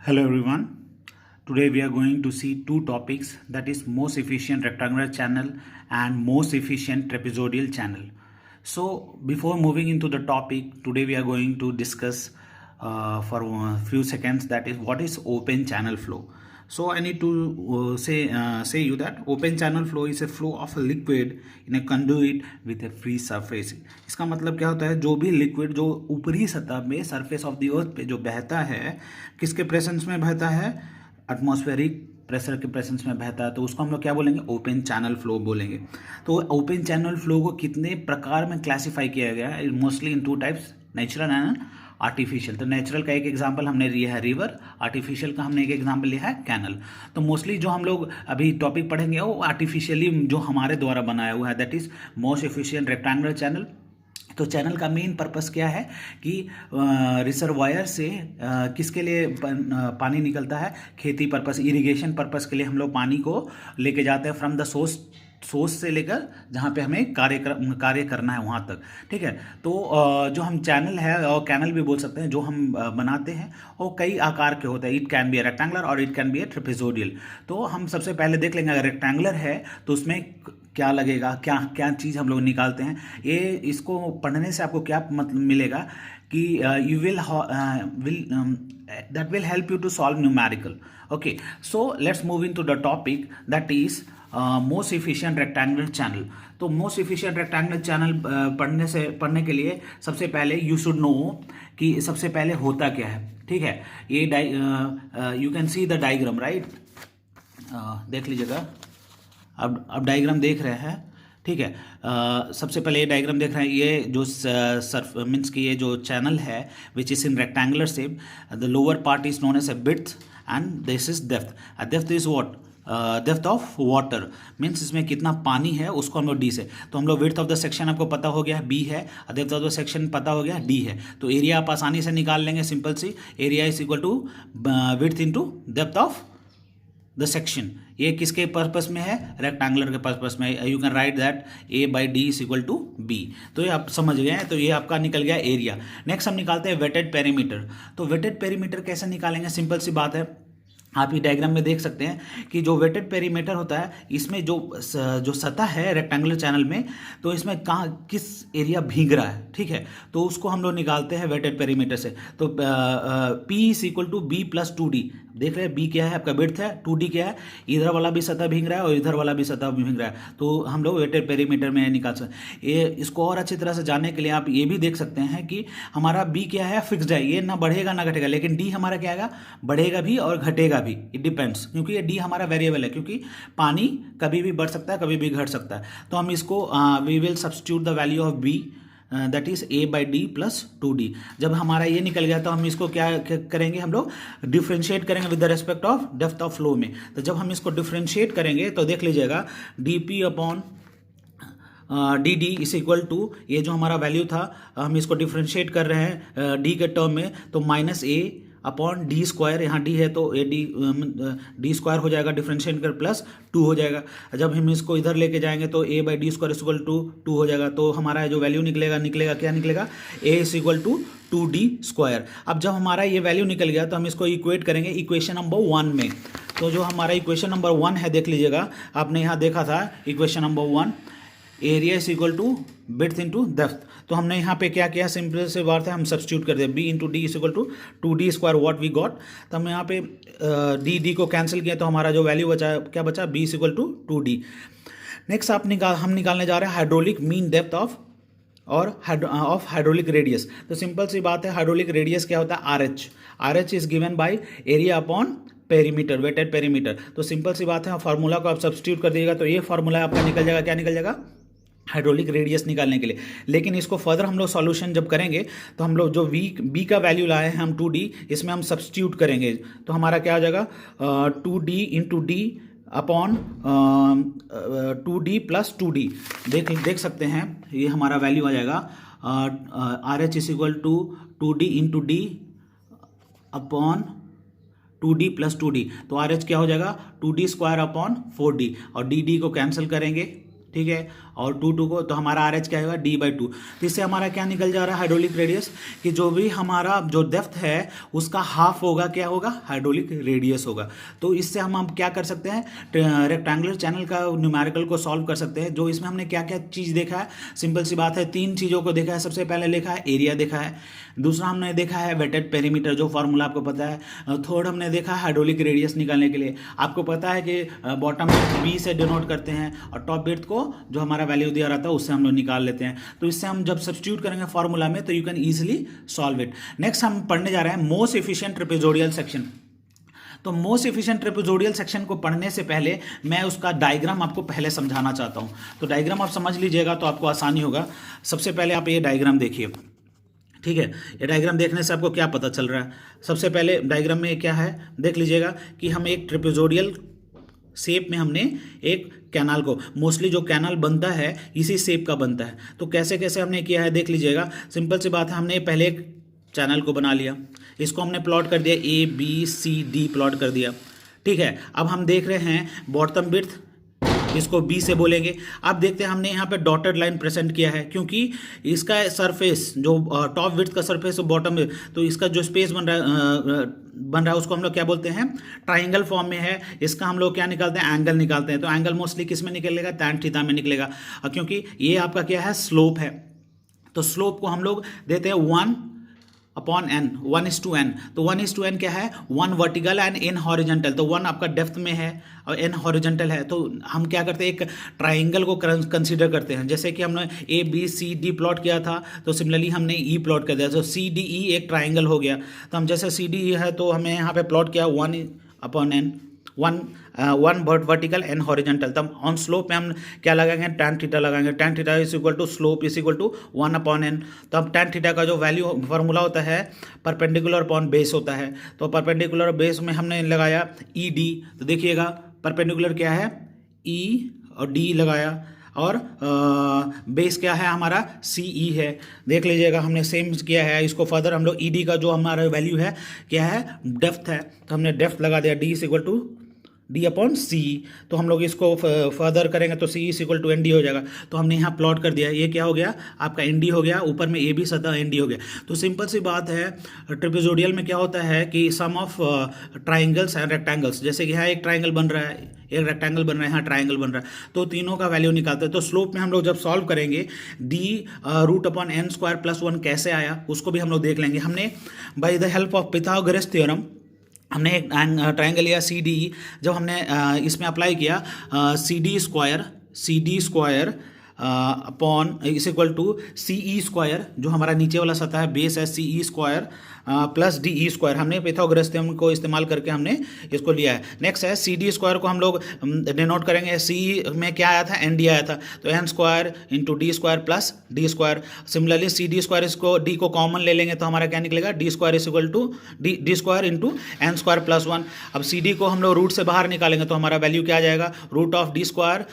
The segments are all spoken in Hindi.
Hello everyone. Today we are going to see two topics, that is most efficient rectangular channel and most efficient trapezoidal channel. So before moving into the topic, today we are going to discuss for a few seconds, that is what is open channel flow. So I need to say you that open channel flow is a flow of a liquid in a conduit with a free surface. इसका मतलब क्या होता है, जो भी लिक्विड जो ऊपरी सतह में सरफेस ऑफ द अर्थ पे जो बहता है, किसके प्रेजेंस में बहता है, एटमॉस्फेरिक प्रेशर के प्रेजेंस में बहता है, तो उसको हम लोग क्या बोलेंगे, ओपन चैनल फ्लो बोलेंगे। तो ओपन चैनल फ्लो को कितने प्रकार में क्लासिफाई किया गया है, mostly in two types, natural and artificial. तो नेचुरल का एक एग्जांपल हमने लिया है रिवर, आर्टिफिशियल का हमने एक एग्जांपल लिया है कैनल। तो मोस्टली जो हम लोग अभी टॉपिक पढ़ेंगे वो आर्टिफिशियली जो हमारे द्वारा बनाया हुआ है, that is most efficient rectangular channel. तो चैनल का मेन पर्पस क्या है कि रिजर्वायर से किसके लिए पानी निकलता है, खेती पर्पस, इरिगेशन पर्पस के लिए हम लोग पानी को लेके जाते हैं फ्रॉम द सोर्स से लेकर जहाँ पे हमें कार्य करना है वहाँ तक, ठीक है। तो जो हम चैनल है और कैनल भी बोल सकते हैं, जो हम बनाते हैं वो कई आकार के होते हैं। It can be a rectangular और it can be a trapezoidal. तो हम सबसे पहले देख लेंगे, अगर रेक्टेंगुलर है तो उसमें क्या लगेगा, क्या क्या चीज़ हम लोग निकालते हैं। ये इसको पढ़ने से आपको क्या मतलब मिलेगा कि you will that will help you to solve numerical. Okay, so let's move into the topic, that is most efficient rectangular channel. तो most efficient rectangular channel पढ़ने के लिए सबसे पहले you should know कि सबसे पहले होता क्या है, ठीक है। ये you can see the diagram, right? देख लीजिएगा, अब डायग्राम देख रहे हैं, ठीक है। सबसे पहले ये डायग्राम देख रहे हैं, ये जो सर्फ मीन्स की ये जो चैनल है which is in rectangular shape, the lower part is known as a width and this is depth. Depth is what, depth of water, means इसमें कितना पानी है उसको हम लोग डी से, तो हम लोग विड्थ ऑफ द सेक्शन आपको पता हो गया है बी है, डेप्थ ऑफ द सेक्शन पता हो गया डी है। तो एरिया आप आसानी से निकाल लेंगे, सिंपल सी, area is equal to width into depth of the section. ये किसके पर्पस में है, रेक्टेंगुलर के पर्पस में। You can write that A by D is equal to B. तो ये आप समझ गए हैं, तो ये आपका निकल गया एरिया। नेक्स्ट हम निकालते हैं वेटेड पेरीमीटर। तो वेटेड पेरीमीटर कैसे निकालेंगे, सिंपल सी बात है, आप ये डायग्राम में देख सकते हैं कि जो वेटेड पेरीमीटर होता है, इसमें जो सतह है रेक्टेंगुलर चैनल में, तो इसमें कहाँ किस एरिया भीग रहा है, ठीक है। तो उसको हम लोग निकालते हैं वेटेड पेरीमीटर से। तो P is equal to B plus 2D। देख रहे हैं बी क्या है, आपका विड्थ है, 2D क्या है, इधर वाला भी सतह भीग रहा है और इधर वाला भी सतह भीग रहा है। तो हम लोग वेटेड पेरीमीटर में निकाल सकते हैं। ये इसको और अच्छी तरह से जानने के लिए आप ये भी देख सकते हैं कि हमारा बी क्या है, फिक्स्ड है, ये ना बढ़ेगा ना घटेगा, लेकिन डी हमारा क्या आएगा, बढ़ेगा भी और घटेगा भी, इट डिपेंड्स, क्योंकि ये डी हमारा वेरिएबल है, क्योंकि पानी कभी भी बढ़ सकता है कभी भी घट सकता है। तो हम इसको we will substitute the value of B, that is A by D plus 2D। जब हमारा ये निकल गया तो हम इसको क्या करेंगे, हम लोग डिफ्रेंशिएट करेंगे with the respect of depth of flow में। तो जब हम इसको डिफ्रेंशिएट करेंगे तो देख लीजिएगा D P upon D D is equal to, ये जो हमारा वैल्यू था हम इसको डिफ्रेंशिएट कर रहे हैं डी के टर्म में, तो माइनस ए अपॉन डी स्क्वायर, यहाँ डी है तो ए डी स्क्वायर हो जाएगा, डिफ्रेंशिएट कर प्लस 2 हो जाएगा। जब हम इसको इधर लेके जाएंगे तो A by D square is equal to 2 हो जाएगा। तो हमारा जो वैल्यू निकलेगा क्या निकलेगा, A is equal to 2D square. अब जब हमारा ये वैल्यू निकल गया तो हम इसको इक्वेट करेंगे इक्वेशन नंबर 1 में। तो जो हमारा इक्वेशन नंबर 1 है, देख लीजिएगा, आपने यहाँ देखा था equation number 1, area is equal to width into depth. तो हमने यहाँ पे क्या किया, सिंपल से बात है, हम सब्स्टिट्यूट कर दिया, B into D is equal to 2D square what we got. तो हम यहाँ पे डी को कैंसिल किया तो हमारा जो वैल्यू बचा, क्या बचा, B is equal to 2D। Next हम निकालने जा रहे हैं hydraulic mean depth of hydraulic radius. तो सिंपल सी बात है, हाइड्रोलिक रेडियस क्या होता है, RH is given by area upon perimeter, wetted perimeter. तो सिंपल सी बात है, फार्मूला को आप सब्स्टिट्यूट कर दीजिएगा तो ये फार्मूला आपका निकल जाएगा, क्या निकल जाएगा, हाइड्रोलिक रेडियस निकालने के लिए। लेकिन इसको फर्दर हम लोग सॉल्यूशन जब करेंगे तो हम लोग जो बी का वैल्यू लाए हैं हम 2D, इसमें हम सब्स्टिट्यूट करेंगे तो हमारा क्या हो जाएगा 2D into D upon 2D plus 2D। देख सकते हैं ये हमारा वैल्यू आ जाएगा RH is equal to 2D into D upon 2D plus 2D। तो RH क्या हो जाएगा 2D स्क्वायर अपॉन 4D, और डी को कैंसिल करेंगे, ठीक है, और 2 को, तो हमारा आर एच क्या होगा d/2। तो इससे हमारा क्या निकल जा रहा है हाइड्रोलिक रेडियस, कि जो भी हमारा जो डेप्थ है उसका हाफ होगा, क्या होगा, हाइड्रोलिक रेडियस होगा। तो इससे हम क्या कर सकते हैं, रेक्टेंगुलर चैनल का न्यूमेरिकल को सॉल्व कर सकते हैं। जो इसमें हमने क्या क्या चीज़ देखा है, सिंपल सी बात है, 3 चीज़ों को देखा है। सबसे पहले देखा है एरिया देखा है, दूसरा हमने देखा है वेटेड पेरीमीटर, जो फॉर्मूला आपको पता है, थर्ड हमने देखा है हाइड्रोलिक रेडियस निकालने के लिए। आपको पता है कि बॉटम बी से डिनोट करते हैं और टॉप बिर्थ को जो हमारा वैल्यू दिया रहता है उससे हम लोग निकाल लेते हैं। तो इससे हम जब सब्स्टिट्यूट करेंगे फॉर्मूला में तो you can easily solve it. Next हम पढ़ने जा रहे हैं मोस्ट एफिशिएंट ट्रेपेजोइडल सेक्शन। तो मोस्ट एफिशिएंट ट्रेपेजोइडल सेक्शन को पढ़ने से पहले मैं उसका डायग्राम आपको पहले समझाना चाहता हूं। तो डायग्राम आप समझ लीजिएगा तो आपको आसानी होगा। सबसे पहले आप ये डायग्राम देखिए, ठीक है। ये डायग्राम देखने से आपको क्या पता चल रहा है, सबसे पहले डायग्राम में क्या है देख लीजिएगा कि हम एक ट्रेपेजोइडल शेप में हमने एक कैनाल को, मोस्टली जो कैनाल बनता है इसी शेप का बनता है। तो कैसे कैसे हमने किया है देख लीजिएगा। सिंपल सी बात है, हमने पहले एक चैनल को बना लिया, इसको हमने प्लॉट कर दिया, ABCD प्लॉट कर दिया, ठीक है। अब हम देख रहे हैं बॉटम बिर्थ, इसको B से बोलेंगे। अब देखते हैं हमने यहाँ पे डॉटेड लाइन प्रेजेंट किया है, क्योंकि इसका सरफेस जो टॉप विड्थ का सरफेस और बॉटम में, तो इसका जो स्पेस बन रहा है उसको हम लोग क्या बोलते हैं, ट्राइंगल फॉर्म में है। इसका हम लोग क्या निकालते हैं, एंगल निकालते हैं। तो एंगल मोस्टली किस में निकलेगा, tan थीटा में निकलेगा, क्योंकि ये आपका क्या है, स्लोप है। तो स्लोप को हम लोग देते हैं 1/n, 1:n। तो 1:n क्या है, 1 वर्टिकल एंड n हॉरिजेंटल। तो 1 आपका डेप्थ में है और n हॉरिजेंटल है। तो हम क्या करते हैं, एक ट्राइंगल को कंसीडर करते हैं। जैसे कि हमने ABCD प्लॉट किया था, तो सिमिलरली हमने E प्लॉट कर दिया, तो CDE एक ट्राइंगल हो गया। तो हम जैसे CDE है तो हमें यहाँ पे प्लॉट किया 1/n, 1 वर्टिकल एंड हॉरिजेंटल। तब ऑन स्लोप में हम क्या लगाएंगे, tan थीटा लगाएंगे। tan theta is equal to slope is equal to 1/n। तो अब tan थीटा का जो वैल्यू फार्मूला होता है परपेंडिकुलर अपॉन बेस होता है। तो परपेंडिकुलर बेस में हमने लगाया ED। तो देखिएगा परपेंडिकुलर क्या है, E और D लगाया, और बेस क्या है हमारा, CE है। देख लीजिएगा हमने सेम किया है। इसको फर्दर हम लोग ED का जो हमारा वैल्यू है क्या है, डेप्थ है, तो हमने डेप्थ लगा दिया, D is equal to D/C। तो हम लोग इसको फर्दर करेंगे तो C is equal to ND हो जाएगा। तो हमने यहाँ प्लॉट कर दिया, ये क्या हो गया आपका ND हो गया, ऊपर में AB सतह ND हो गया। तो सिंपल सी बात है, ट्रेपेजोइडल में क्या होता है कि सम ऑफ ट्राइंगल्स एंड रेक्टेंगल्स, जैसे कि यहाँ एक ट्राइंगल बन रहा है, एक रेक्टेंगल बन रहा है, यहाँ ट्राइंगल बन रहा है, तो तीनों का वैल्यू निकालते हैं। तो स्लोप में हम लोग जब सॉल्व करेंगे D√/n² + 1 कैसे आया उसको भी हम लोग देख लेंगे। हमने by the help of Pythagoras theorem हमने एक ट्राइंगल लिया CDE। जब हमने इसमें अप्लाई किया CD square upon is equal to CE², जो हमारा नीचे वाला सतह है बेस है, CE² प्लस DE², हमने पाइथागोरस थ्योरम को इस्तेमाल करके हमने इसको लिया है। नेक्स्ट है CD² को हम लोग डिनोट करेंगे, C में क्या आया था, ND आया था, तो n² into D² plus D²। Similarly CD² इसको D को कॉमन ले लेंगे तो हमारा क्या निकलेगा, D² is equal to D² into n² plus 1। अब CD को हम लोग रूट से बाहर निकालेंगे तो हमारा वैल्यू क्या आ जाएगा, √D²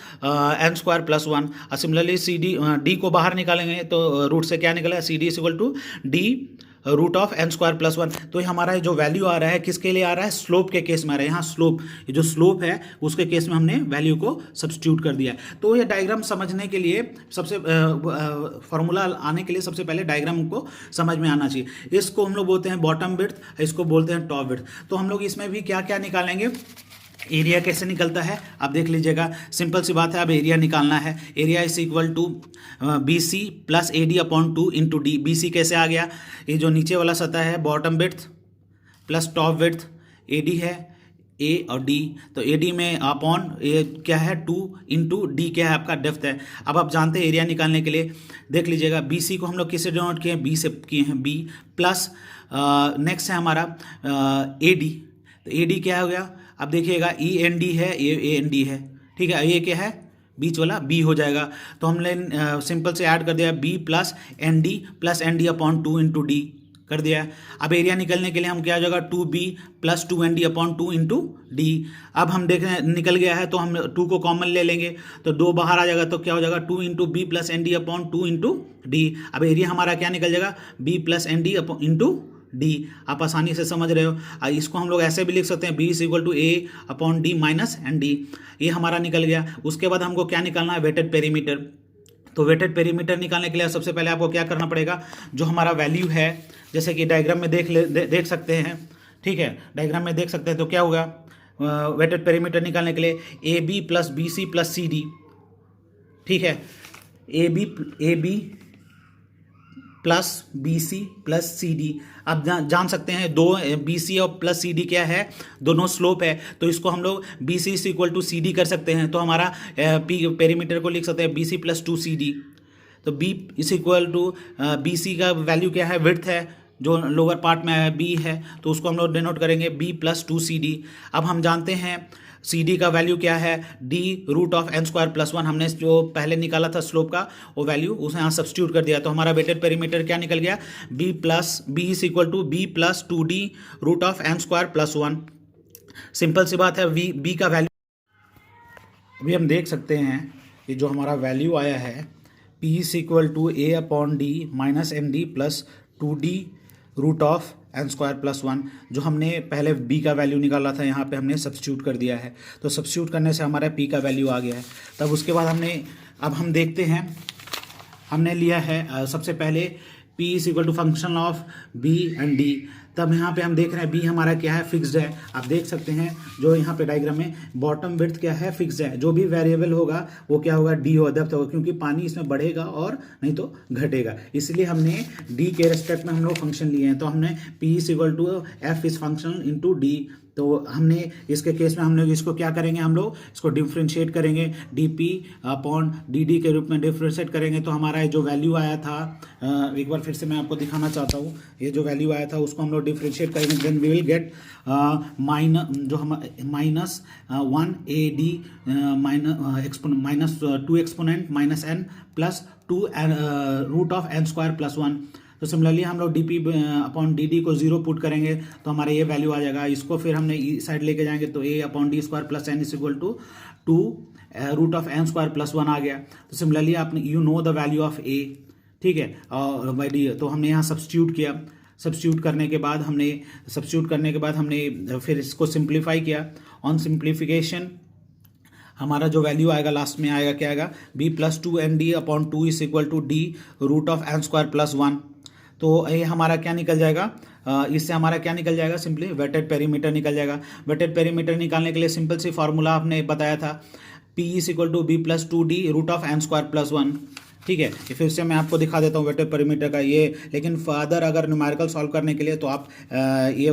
n² plus 1। Similarly D को बाहर निकालेंगे तो रूट से क्या निकलेगा, CD is equal to D√n² plus 1। तो ये हमारा जो वैल्यू आ रहा है किसके लिए आ रहा है, स्लोप के केस में आ रहा है। यहाँ स्लोप, ये जो स्लोप है उसके केस में हमने वैल्यू को सब्स्टिट्यूट कर दिया। तो ये डायग्राम समझने के लिए सबसे फार्मूला आने के लिए सबसे पहले डायग्राम को समझ में आना चाहिए। इसको हम लोग बोलते हैं बॉटम विड्थ, इसको बोलते हैं टॉप विड्थ। तो हम लोग इसमें भी क्या क्या निकालेंगे, एरिया कैसे निकलता है आप देख लीजिएगा। सिंपल सी बात है, अब एरिया निकालना है। Area is equal to BC plus AD/2 into D। BC कैसे आ गया, ये जो नीचे वाला सतह है bottom width plus top width, AD है A और D, तो AD में अपॉन ये क्या है 2 इंटू D क्या है आपका डेप्थ है। अब आप जानते हैं एरिया निकालने के लिए देख लीजिएगा, BC को हम लोग किससे डिनोट किए हैं, B से किए हैं, B प्लस नेक्स्ट है हमारा AD। तो AD क्या हो गया, अब देखिएगा END है, ये AND है, ठीक है, ये क्या है बीच वाला B हो जाएगा। तो हमने सिंपल से ऐड कर दिया B plus ND plus ND/2 into D कर दिया। अब एरिया निकलने के लिए हम क्या हो जाएगा 2B plus 2ND/2 into D। अब हम देख रहे हैं निकल गया है तो हम 2 को कॉमन ले लेंगे तो 2 बाहर आ जाएगा तो क्या हो जाएगा 2 into B plus ND/2 into D। अब एरिया हमारा क्या निकल जाएगा B plus ND into D। आप आसानी से समझ रहे हो। इसको हम लोग ऐसे भी लिख सकते हैं B is equal to A/D minus ND। ये हमारा निकल गया। उसके बाद हमको क्या निकालना है, वेटेड पेरीमीटर। तो वेटेड पेरीमीटर निकालने के लिए सबसे पहले आपको क्या करना पड़ेगा, जो हमारा वैल्यू है, जैसे कि डायग्राम में देख सकते हैं, ठीक है, डायग्राम में देख सकते हैं। तो क्या होगा, वेटेड पेरीमीटर निकालने के लिए A B plus B C plus C D, ठीक है, A B plus B C plus C D. आप जान सकते हैं दो बी सी और प्लस सी डी क्या है, दोनों स्लोप है, तो इसको हम लोग B C is equal to C D कर सकते हैं। तो हमारा पेरीमीटर को लिख सकते हैं B C plus two C D. तो B is equal to B C का वैल्यू क्या है, विड्थ है, जो लोअर पार्ट में है बी है, तो उसको हम लोग डिनोट करेंगे B plus two C D. अब हम जानते हैं सी डी का वैल्यू क्या है, D root of N square plus one. हमने जो पहले निकाला था स्लोप का वो वैल्यू उसे यहाँ सब्स्टिट्यूट कर दिया, तो हमारा वेटेड पेरीमीटर क्या निकल गया, B is equal to B plus two D root of N square plus one. Simple सी बात है, बी का वैल्यू अभी हम देख सकते हैं कि जो हमारा वैल्यू आया है P is equal to A upon D minus N D plus two D root of N square plus one. जो हमने पहले बी का वैल्यू निकाला था यहाँ पे हमने सब्स्टिट्यूट कर दिया है, तो सब्स्टिट्यूट करने से हमारा पी का वैल्यू आ गया है। तब उसके बाद अब हम देखते हैं, हमने लिया है सबसे पहले P is equal to function of B and D. तब यहाँ पे हम देख रहे हैं बी हमारा क्या है, फिक्स्ड है। आप देख सकते हैं जो यहाँ पे डायग्राम में बॉटम विड्थ क्या है, फिक्स्ड है। जो भी वेरिएबल होगा वो क्या होगा, डी होगा, डेप्थ होगा, क्योंकि पानी इसमें बढ़ेगा और नहीं तो घटेगा, इसलिए हमने डी के रेस्पेक्ट में हम लोग फंक्शन लिए हैं। तो हमने P is equal to F is function into D. तो हमने इसके केस में हम लोग इसको क्या करेंगे, हम लोग इसको डिफ्रेंशिएट करेंगे, D P upon D D के रूप में डिफ्रेंशिएट करेंगे। तो हमारा जो वैल्यू आया था, एक बार फिर से मैं आपको दिखाना चाहता हूँ, ये जो वैल्यू आया था उसको हम लोग डिफ्रेंशिएट करेंगे, then we will get minus one A D minus two exponent minus N plus two root of N square plus one. तो सिमिलरली हम लोग D P upon D D को जीरो पुट करेंगे तो हमारे ये वैल्यू आ जाएगा। इसको फिर हमने इस साइड लेके जाएंगे तो A upon D square plus N is equal to two root of N square plus one आ गया। तो सिमिलरली आपने you know the value of A, ठीक है, और बाई डी। तो हमने यहाँ सब्स्टिट्यूट किया, सब्स्टिट्यूट करने के बाद हमने फिर इसको सिंप्लीफाई किया। ऑन सिंप्लीफिकेशन हमारा जो वैल्यू आएगा लास्ट में आएगा क्या आएगा, B plus two N D upon two is equal to D root of N square plus one. तो ये हमारा क्या निकल जाएगा, इससे हमारा क्या निकल जाएगा, सिंपली वेटेड पेरीमीटर निकल जाएगा। वेटेड पेरीमीटर निकालने के लिए सिंपल सी फार्मूला आपने बताया था, P is equal to B plus two D root of N square plus one, ठीक है। फिर से मैं आपको दिखा देता हूँ वेटेड पेरीमीटर का ये, लेकिन फर्दर अगर न्यूमेरिकल सॉल्व करने के लिए तो आप ये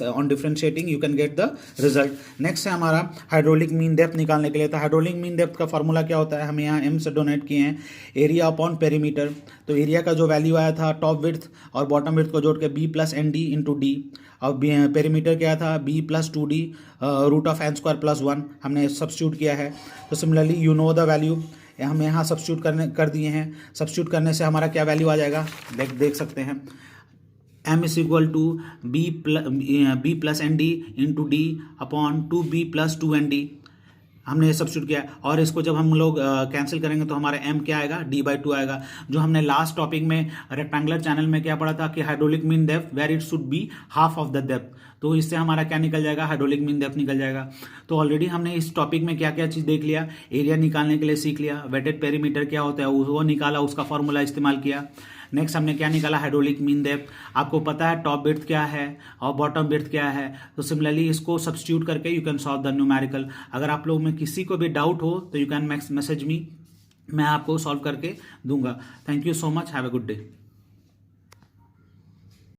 on differentiating you can get the result. Next है हमारा हाइड्रोलिक मीन डेप्थ निकालने के लिए। तो हाइड्रोलिक मीन डेप्थ का फार्मूला क्या होता है, हम यहाँ एम से डोनेट किए हैं, एरिया अपॉन पेरीमीटर। तो एरिया का जो वैल्यू आया था टॉप विड्थ और बॉटम विड्थ को जोड़ के B plus N D into D, और पेरीमीटर क्या था, B plus two D root of N square plus one, हमने सब्स्टिट्यूट किया है। तो similarly you know the value, हम यहाँ सब्स्टिट्यूट कर दिए हैं। सब्स्टिट्यूट करने से हमारा क्या वैल्यू आ जाएगा, देख सकते हैं, m is equal to B plus N D into D upon two B plus two N D, हमने सब्स्टिट्यूट किया। और इसको जब हम लोग कैंसिल करेंगे तो हमारा m क्या आएगा, d बाई टू आएगा। जो हमने लास्ट टॉपिक में रेक्टेंगुलर चैनल में क्या पढ़ा था कि hydraulic mean depth where it should be half of the depth, तो इससे हमारा क्या निकल जाएगा, हाइड्रोलिक मीन डेप्थ निकल जाएगा। तो ऑलरेडी हमने इस टॉपिक में क्या क्या चीज़ देख लिया, एरिया निकालने के लिए सीख लिया, वेटेड पेरीमीटर क्या होता है वो निकाला, उसका फॉर्मूला इस्तेमाल किया। नेक्स्ट हमने क्या निकाला, हाइड्रोलिक मीन डेप्थ। आपको पता है टॉप विड्थ क्या है और बॉटम विड्थ क्या है, तो सिमिलरली इसको सब्स्टिट्यूट करके you can solve the numerical. अगर आप लोग में किसी को भी डाउट हो तो यू कैन मैसेज मी, मैं आपको सॉल्व करके दूंगा। Thank you so much, have a good day.